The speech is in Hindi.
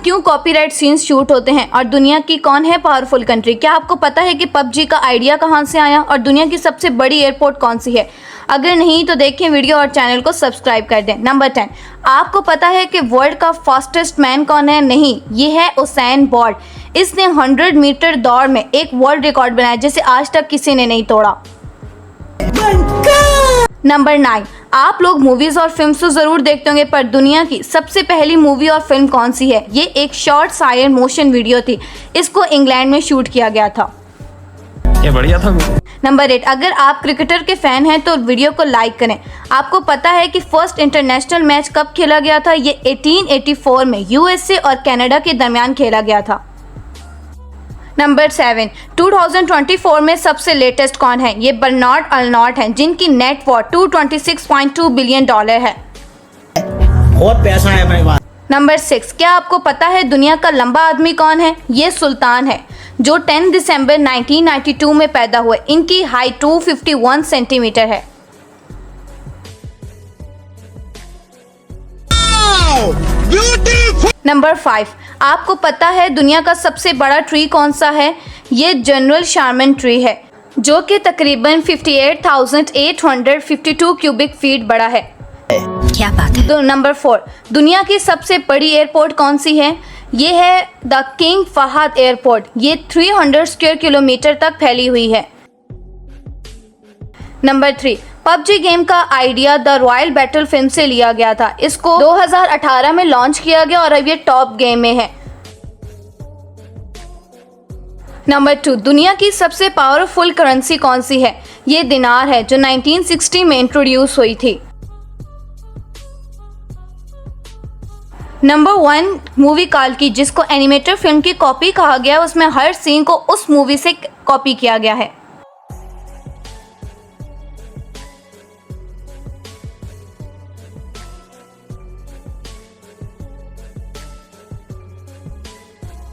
क्यों कॉपीराइट सीन्स शूट होते हैं और दुनिया की कौन है पावरफुल कंट्री। क्या आपको पता है कि पबजी का आइडिया कहां से आया और दुनिया की सबसे बड़ी एयरपोर्ट कौन सी है। अगर नहीं तो देखें वीडियो और चैनल को सब्सक्राइब कर दें। नंबर 10, आपको पता है कि वर्ल्ड का फास्टेस्ट मैन कौन है। नहीं, ये है उसैन बोल्ट। इसने 100 मीटर दौड़ में एक वर्ल्ड रिकॉर्ड बनाया जिसे आज तक किसी ने नहीं तोड़ा। नंबर 9, आप लोग मूवीज और फिल्म तो जरूर देखते होंगे, पर दुनिया की सबसे पहली मूवी और फिल्म कौन सी है। ये एक शॉर्ट साइलेंट मोशन वीडियो थी। इसको इंग्लैंड में शूट किया गया था। क्या बढ़िया था। नंबर 8, अगर आप क्रिकेटर के फैन हैं तो वीडियो को लाइक करें। आपको पता है कि फर्स्ट इंटरनेशनल मैच कब खेला गया था। ये 1884 में यूएसए और कनाडा के दरमियान खेला गया था। नंबर 7, 2024 में सबसे लेटेस्ट कौन है। ये बर्नार्ड अर्नोल्ट हैं, जिनकी नेटवर्थ $226.2 बिलियन है। बहुत पैसा है मेरे पास। नंबर 6, क्या आपको पता है दुनिया का लंबा आदमी कौन है। ये सुल्तान है, जो 10 दिसंबर 1992 में पैदा हुए। इनकी हाइट 251 सेंटीमीटर है। नंबर 5, आपको पता है दुनिया का सबसे बड़ा ट्री कौन सा है। ये जनरल शारमन ट्री है, जो कि तकरीबन 58,852 क्यूबिक फीट बड़ा है। क्या बात है। तो नंबर 4, दुनिया की सबसे बड़ी एयरपोर्ट कौन सी है। ये है द किंग फहद एयरपोर्ट। ये 300 स्क्वायर किलोमीटर तक फैली हुई है। नंबर 3, पबजी गेम का idea the royal battle film से लिया गया था। इसको 2018 में लॉन्च किया गया और अब ये टॉप गेम में है। नंबर 2, दुनिया की सबसे पावरफुल करेंसी कौन सी है। ये दिनार है, जो 1960 में इंट्रोड्यूस हुई थी। नंबर 1, मूवी काल्की, जिसको एनिमेटेड फिल्म की कॉपी कहा गया, उसमें हर सीन को उस मूवी से कॉपी किया गया है।